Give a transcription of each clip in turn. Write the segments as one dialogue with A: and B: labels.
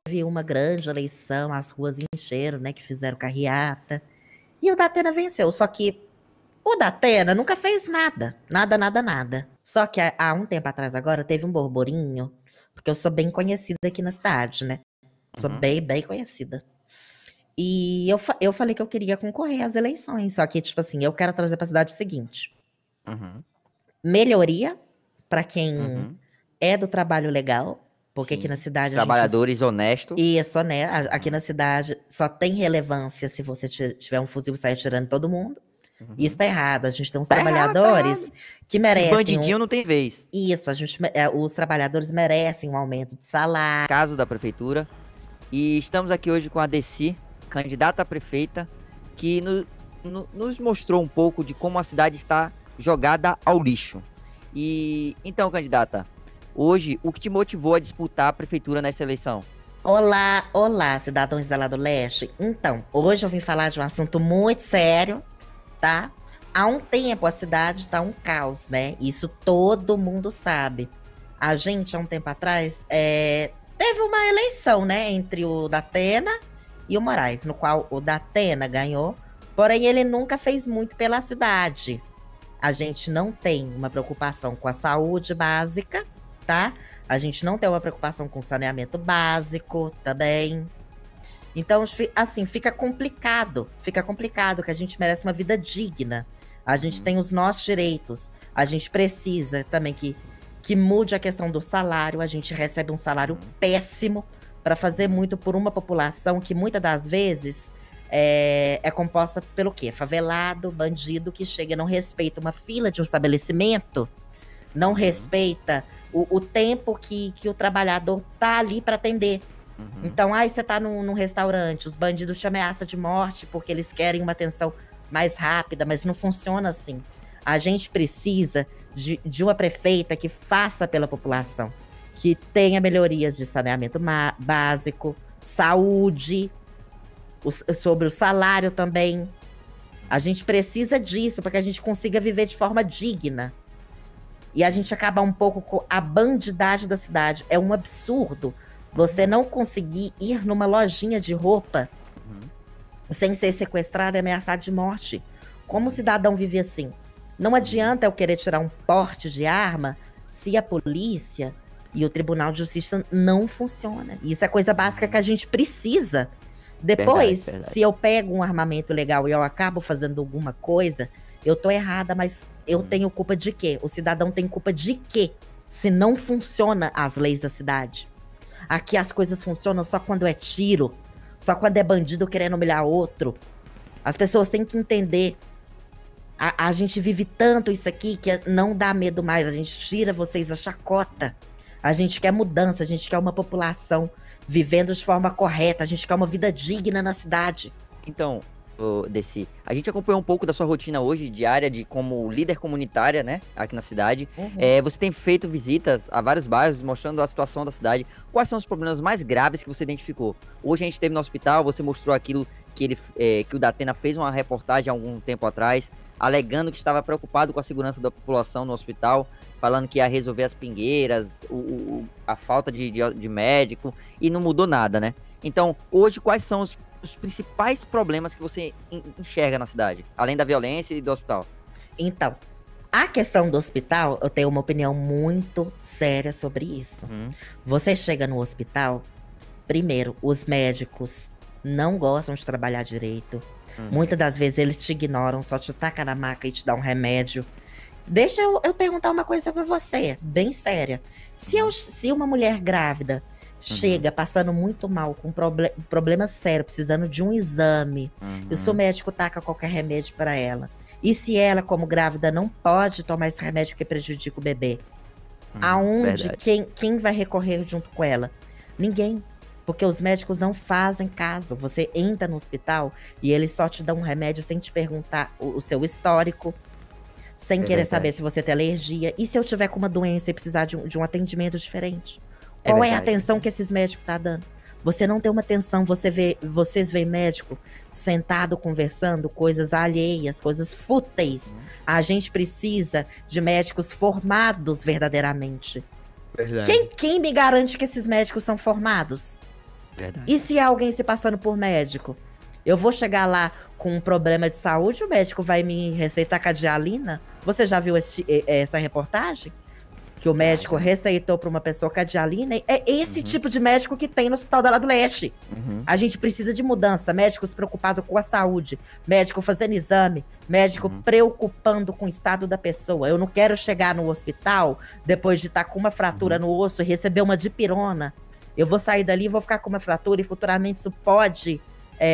A: Teve uma grande eleição, as ruas encheram, né, que fizeram carreata. E o Datena venceu, só que o Datena nunca fez nada. Nada, nada, nada. Só que há um tempo atrás agora teve um burburinho, porque eu sou bem conhecida aqui na cidade, né? Sou bem, bem conhecida. E eu falei que eu queria concorrer às eleições, só que, tipo assim, eu quero trazer pra cidade o seguinte. Melhoria pra quem é do trabalho legal, porque
B: Sim.
A: aqui na cidade
B: Trabalhadores honestos.
A: Isso, né? Aqui na cidade só tem relevância se você tiver um fuzil e sair atirando todo mundo. Isso tá errado. A gente tem uns trabalhadores que merecem.
B: Esses bandidinhos não tem vez.
A: Isso, os trabalhadores merecem um aumento de salário.
B: Caso da prefeitura. E estamos aqui hoje com a Deci, candidata a prefeita, que nos mostrou um pouco de como a cidade está jogada ao lixo. E então, candidata, hoje, o que te motivou a disputar a prefeitura nessa eleição?
A: Olá, cidadãos da Lá do Leste. Então, hoje eu vim falar de um assunto muito sério, tá? Há um tempo a cidade tá um caos, né? Isso todo mundo sabe. A gente, há um tempo atrás, teve uma eleição, né? Entre o Datena e o Moraes, no qual o Datena ganhou. Porém, ele nunca fez muito pela cidade. A gente não tem uma preocupação com a saúde básica, tá? A gente não tem uma preocupação com saneamento básico também. Então, assim, fica complicado. Fica complicado, que a gente merece uma vida digna. A gente tem os nossos direitos. A gente precisa também que mude a questão do salário. A gente recebe um salário péssimo para fazer muito por uma população que muitas das vezes é composta pelo quê? Favelado, bandido que chega e não respeita uma fila de um estabelecimento, não respeita o tempo que o trabalhador tá ali para atender. Então, você tá num restaurante, os bandidos te ameaçam de morte porque eles querem uma atenção mais rápida, mas não funciona assim. A gente precisa de uma prefeita que faça pela população, que tenha melhorias de saneamento básico, saúde, sobre o salário também. A gente precisa disso para que a gente consiga viver de forma digna. E a gente acabar um pouco com a bandidagem da cidade. É um absurdo você não conseguir ir numa lojinha de roupa sem ser sequestrado e ameaçado de morte. Como o cidadão vive assim? Não adianta eu querer tirar um porte de arma se a polícia e o Tribunal de Justiça não funciona. Isso é coisa básica que a gente precisa. Depois,
B: verdade.
A: Se eu pego um armamento legal e eu acabo fazendo alguma coisa, eu tô errada, mas eu tenho culpa de quê? O cidadão tem culpa de quê? Se não funciona as leis da cidade. Aqui as coisas funcionam só quando é tiro, só quando é bandido querendo humilhar outro. As pessoas têm que entender. A gente vive tanto isso aqui que não dá medo mais. A gente tira vocês a chacota. A gente quer mudança, a gente quer uma população vivendo de forma correta, a gente quer uma vida digna na cidade.
B: Então, Deci, a gente acompanhou um pouco da sua rotina hoje, diária, de como líder comunitária, né, aqui na cidade. Você tem feito visitas a vários bairros, mostrando a situação da cidade. Quais são os problemas mais graves que você identificou? Hoje a gente esteve no hospital, você mostrou aquilo que o Datena fez uma reportagem há algum tempo atrás, alegando que estava preocupado com a segurança da população no hospital, falando que ia resolver as pingueiras, a falta de médico, e não mudou nada, né? Então, hoje, quais são os principais problemas que você enxerga na cidade, além da violência e do hospital?
A: Então, a questão do hospital, eu tenho uma opinião muito séria sobre isso. Você chega no hospital, primeiro, os médicos não gostam de trabalhar direito. Muitas das vezes eles te ignoram, só te tacam na maca e te dão um remédio. Deixa eu perguntar uma coisa pra você, bem séria. Se uma mulher grávida chega passando muito mal, com problema sério, precisando de um exame, e se o médico taca qualquer remédio pra ela, e se ela, como grávida, não pode tomar esse remédio porque prejudica o bebê, aonde, quem vai recorrer junto com ela? Ninguém. Porque os médicos não fazem caso. Você entra no hospital e eles só te dão um remédio sem te perguntar o seu histórico, sem querer saber se você tem alergia. E se eu tiver com uma doença e precisar de um atendimento diferente? Qual é a atenção que esses médicos estão dando? Você não tem uma atenção, vocês veem médico sentado conversando coisas alheias, coisas fúteis. A gente precisa de médicos formados verdadeiramente.
B: Verdade.
A: Quem me garante que esses médicos são formados?
B: Verdade.
A: E se alguém se passando por médico? Eu vou chegar lá com um problema de saúde, o médico vai me receitar Cadialina? Você já viu essa reportagem? Que o médico receitou para uma pessoa Cadialina? É esse tipo de médico que tem no Hospital da Lado Leste. A gente precisa de mudança. Médicos preocupados com a saúde. Médico fazendo exame. Médico preocupando com o estado da pessoa. Eu não quero chegar no hospital depois de estar com uma fratura no osso e receber uma dipirona. Eu vou sair dali e vou ficar com uma fratura e futuramente isso pode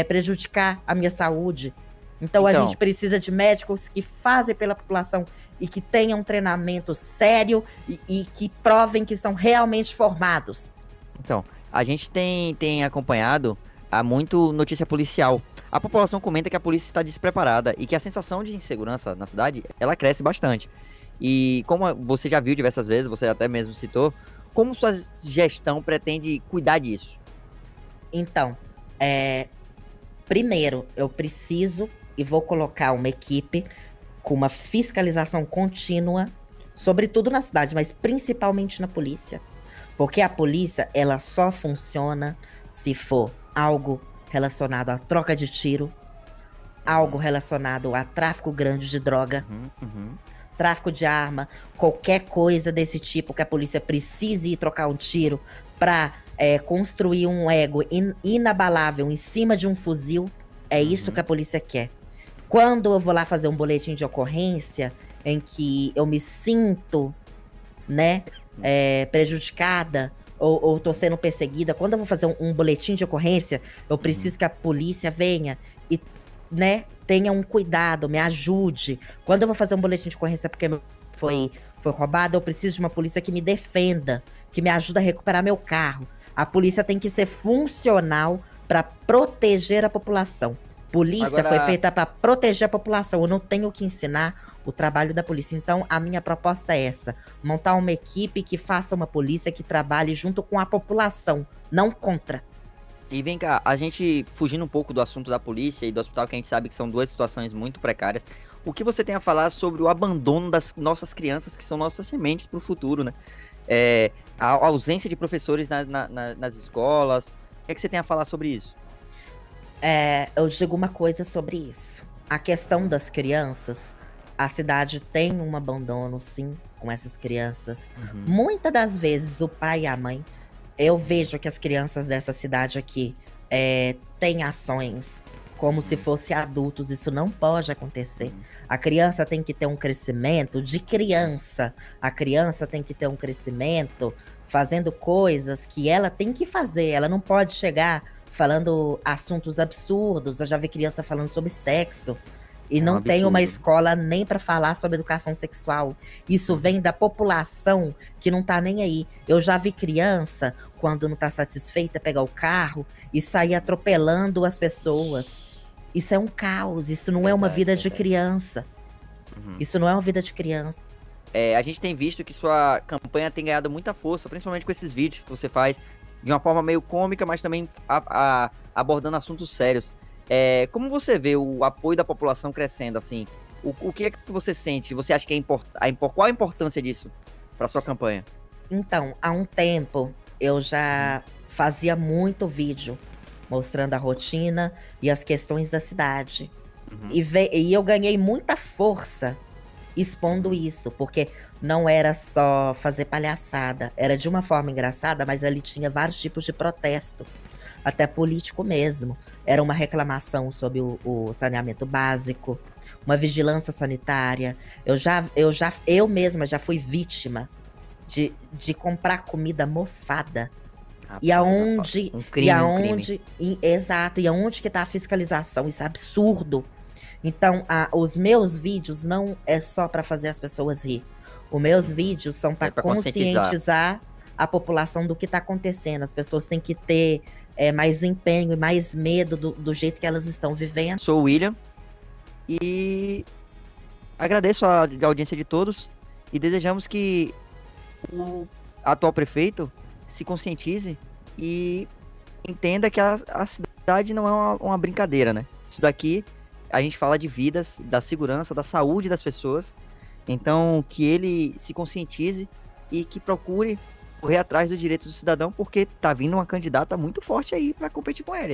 A: prejudicar a minha saúde. Então a gente precisa de médicos que fazem pela população e que tenham um treinamento sério e que provem que são realmente formados.
B: Então, a gente tem acompanhado muito notícia policial. A população comenta que a polícia está despreparada e que a sensação de insegurança na cidade, ela cresce bastante. E como você já viu diversas vezes, você até mesmo citou, como sua gestão pretende cuidar disso?
A: Então, primeiro, eu preciso e vou colocar uma equipe com uma fiscalização contínua, sobretudo na cidade, mas principalmente na polícia. Porque a polícia, ela só funciona se for algo relacionado à troca de tiro, algo relacionado a tráfico grande de droga, tráfico de arma, qualquer coisa desse tipo que a polícia precise ir trocar um tiro para construir um ego inabalável em cima de um fuzil. É isso que a polícia quer. Quando eu vou lá fazer um boletim de ocorrência em que eu me sinto, né, prejudicada ou tô sendo perseguida, quando eu vou fazer um boletim de ocorrência, eu preciso que a polícia venha e, né, tenha um cuidado, me ajude. Quando eu vou fazer um boletim de ocorrência porque foi roubado, eu preciso de uma polícia que me defenda, que me ajude a recuperar meu carro. A polícia tem que ser funcional para proteger a população. Polícia foi feita para proteger a população. Eu não tenho que ensinar o trabalho da polícia. Então, a minha proposta é essa: montar uma equipe que faça uma polícia que trabalhe junto com a população, não contra.
B: E vem cá, a gente fugindo um pouco do assunto da polícia e do hospital, que a gente sabe que são duas situações muito precárias. O que você tem a falar sobre o abandono das nossas crianças, que são nossas sementes para o futuro, né? A ausência de professores nas escolas. O que você tem a falar sobre isso?
A: Eu digo uma coisa sobre isso. A questão das crianças, a cidade tem um abandono, sim, com essas crianças. Muitas das vezes, o pai e a mãe, eu vejo que as crianças dessa cidade aqui têm ações como se fossem adultos. Isso não pode acontecer. A criança tem que ter um crescimento de criança. A criança tem que ter um crescimento fazendo coisas que ela tem que fazer. Ela não pode chegar falando assuntos absurdos. Eu já vi criança falando sobre sexo. E não tem uma escola nem para falar sobre educação sexual. Isso vem da população que não tá nem aí. Eu já vi criança, quando não tá satisfeita, pegar o carro e sair atropelando as pessoas. Isso é um caos. Isso não é uma vida de criança. Isso não é uma vida de criança.
B: A gente tem visto que sua campanha tem ganhado muita força, principalmente com esses vídeos que você faz de uma forma meio cômica, mas também abordando assuntos sérios. Como você vê o apoio da população crescendo, assim? O que é que você sente? Você acha que qual a importância disso para sua campanha?
A: Então, há um tempo, eu já fazia muito vídeo mostrando a rotina e as questões da cidade. E eu ganhei muita força expondo isso, porque não era só fazer palhaçada, era de uma forma engraçada, mas ali tinha vários tipos de protesto, até político mesmo. Era uma reclamação sobre o saneamento básico, uma vigilância sanitária. Eu mesma já fui vítima de comprar comida mofada. E aonde,
B: um crime.
A: Exato, e aonde que tá a fiscalização? Isso é absurdo. Então, os meus vídeos não é só para fazer as pessoas rir. Os meus vídeos são para conscientizar a população do que tá acontecendo. As pessoas têm que ter mais empenho e mais medo do jeito que elas estão vivendo.
B: Sou o William e agradeço a audiência de todos e desejamos que o atual prefeito se conscientize e entenda que a cidade não é uma brincadeira, né? Isso daqui, a gente fala de vidas, da segurança, da saúde das pessoas. Então, que ele se conscientize e que procure correr atrás dos direitos do cidadão, porque tá vindo uma candidata muito forte aí para competir com ele.